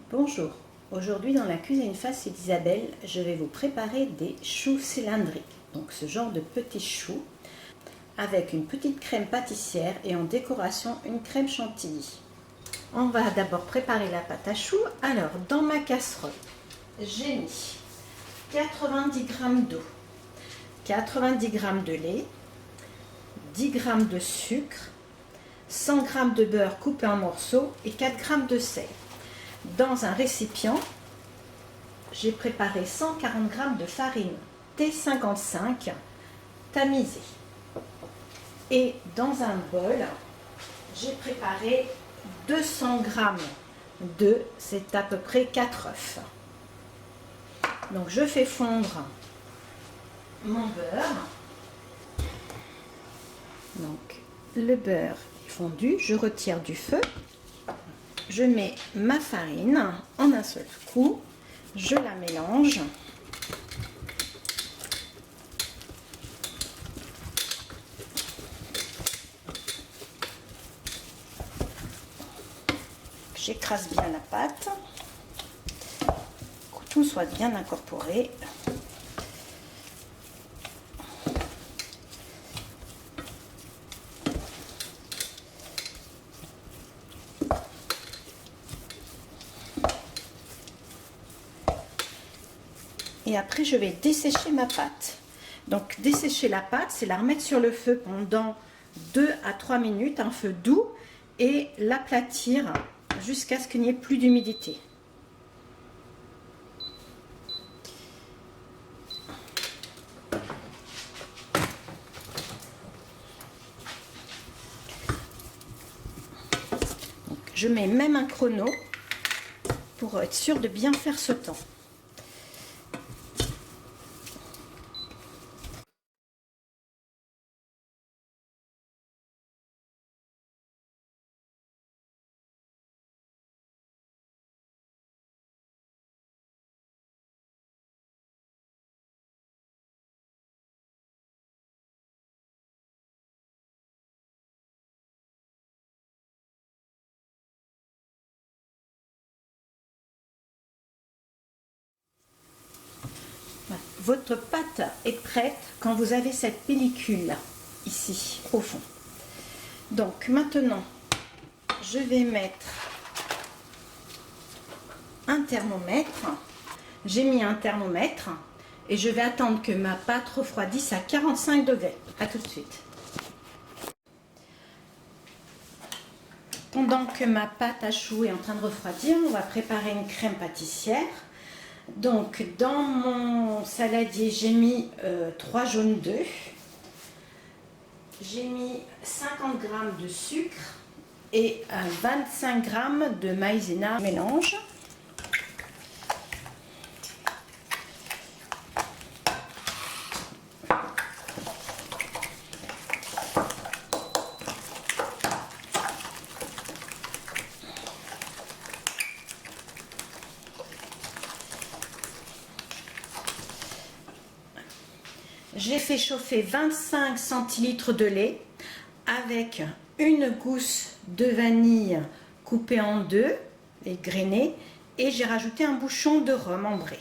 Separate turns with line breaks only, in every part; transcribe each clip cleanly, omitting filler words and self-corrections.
Bonjour, aujourd'hui dans la cuisine facile d'Isabelle, je vais vous préparer des choux cylindriques. Donc ce genre de petits choux avec une petite crème pâtissière et en décoration une crème chantilly. On va d'abord préparer la pâte à choux. Alors dans ma casserole, j'ai mis 90 g d'eau, 90 g de lait, 10 g de sucre, 100 g de beurre coupé en morceaux et 4 g de sel. Dans un récipient, j'ai préparé 140 g de farine T55 tamisée. Et dans un bol, j'ai préparé 200 g d'œufs, c'est à peu près 4 œufs. Donc je fais fondre mon beurre. Donc le beurre est fondu, je retire du feu. Je mets ma farine en un seul coup, je la mélange. J'écrase bien la pâte, que tout soit bien incorporé. Et après, je vais dessécher ma pâte. Donc, dessécher la pâte, c'est la remettre sur le feu pendant 2 à 3 minutes, un feu doux, et l'aplatir jusqu'à ce qu'il n'y ait plus d'humidité. Je mets même un chrono pour être sûr de bien faire ce temps. Votre pâte est prête quand vous avez cette pellicule ici au fond. Donc maintenant, je vais mettre un thermomètre. J'ai mis un thermomètre et je vais attendre que ma pâte refroidisse à 45 degrés. A tout de suite. Pendant que ma pâte à choux est en train de refroidir, on va préparer une crème pâtissière. Donc dans mon saladier, j'ai mis 3 jaunes d'œufs. J'ai mis 50 g de sucre et 25 g de maïzena mélange. J'ai fait chauffer 25 centilitres de lait avec une gousse de vanille coupée en deux et grainée, et j'ai rajouté un bouchon de rhum ambré.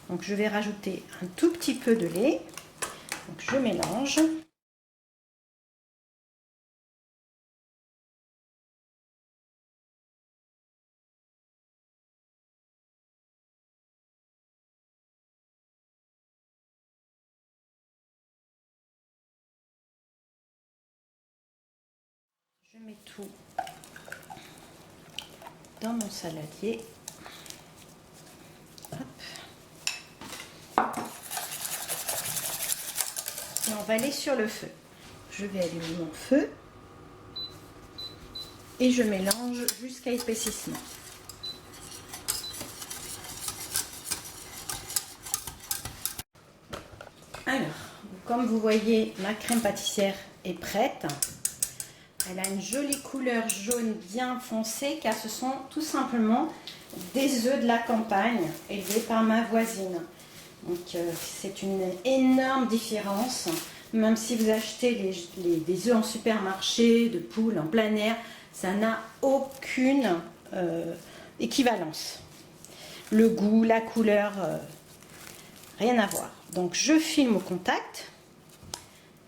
Donc je vais rajouter un tout petit peu de lait. Donc je mélange. Je mets tout dans mon saladier. Hop. Et on va aller sur le feu. Je vais allumer mon feu et je mélange jusqu'à épaississement. Alors, comme vous voyez, ma crème pâtissière est prête. Elle a une jolie couleur jaune bien foncée car ce sont tout simplement des œufs de la campagne élevés par ma voisine. Donc c'est une énorme différence. Même si vous achetez des œufs en supermarché, de poules en plein air, ça n'a aucune équivalence. le goût, la couleur, rien à voir. Donc je filme au contact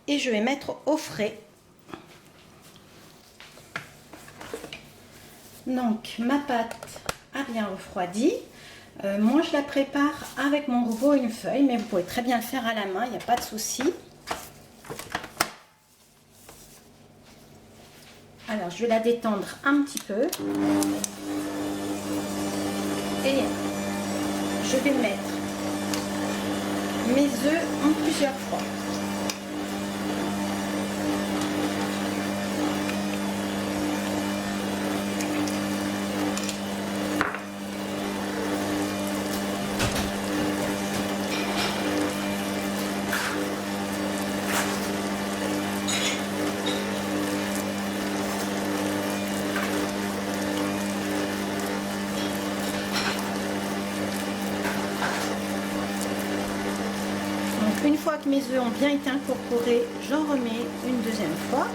et je vais mettre au frais. Donc ma pâte a bien refroidi. Moi je la prépare avec mon robot une feuille, mais vous pouvez très bien le faire à la main, il n'y a pas de souci. Alors je vais la détendre un petit peu et je vais mettre mes œufs en plusieurs fois. Une fois que mes œufs ont bien été incorporés, j'en remets une deuxième fois.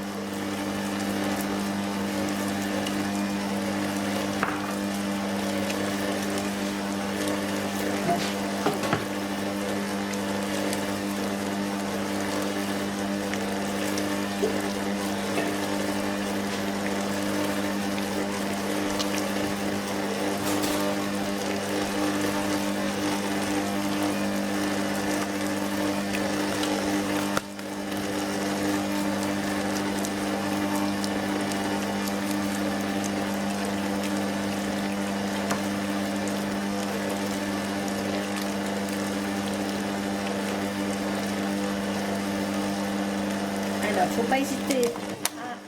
Alors, il ne faut pas hésiter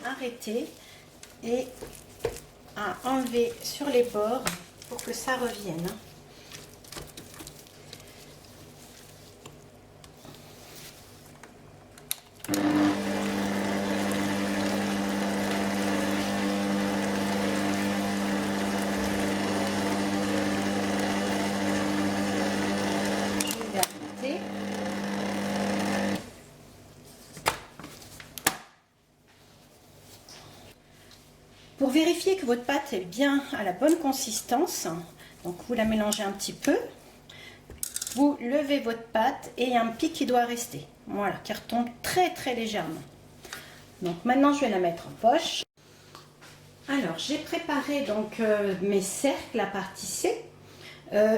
à arrêter et à enlever sur les bords pour que ça revienne. Je vais arrêter. Pour vérifier que votre pâte est bien à la bonne consistance, donc vous la mélangez un petit peu, vous levez votre pâte et il y a un pic qui doit rester, voilà, qui retombe très très légèrement. Donc maintenant je vais la mettre en poche. Alors j'ai préparé donc mes cercles à partie C.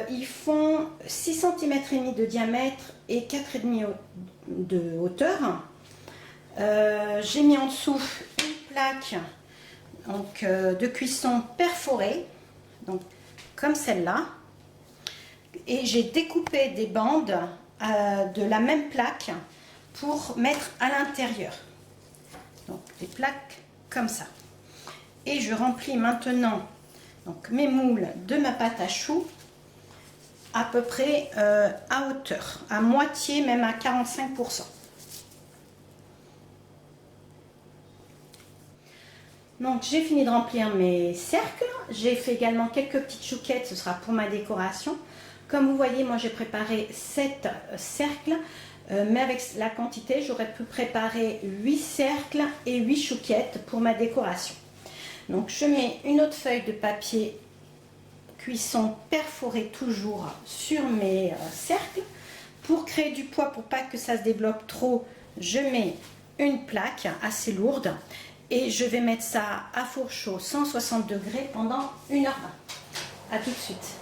Ils font 6 cm et demi de diamètre et 4,5 de hauteur. J'ai mis en dessous une plaque donc, de cuisson perforée, donc comme celle-là, et j'ai découpé des bandes de la même plaque pour mettre à l'intérieur, donc des plaques comme ça. Et je remplis maintenant donc mes moules de ma pâte à choux à peu près à hauteur, à moitié, même à 45%. Donc j'ai fini de remplir mes cercles, j'ai fait également quelques petites chouquettes, ce sera pour ma décoration. Comme vous voyez, moi j'ai préparé 7 cercles, mais avec la quantité, j'aurais pu préparer 8 cercles et 8 chouquettes pour ma décoration. Donc je mets une autre feuille de papier cuisson perforée toujours sur mes cercles. Pour créer du poids, pour pas que ça se développe trop, je mets une plaque assez lourde. Et je vais mettre ça à four chaud 160 degrés pendant 1h20. A tout de suite.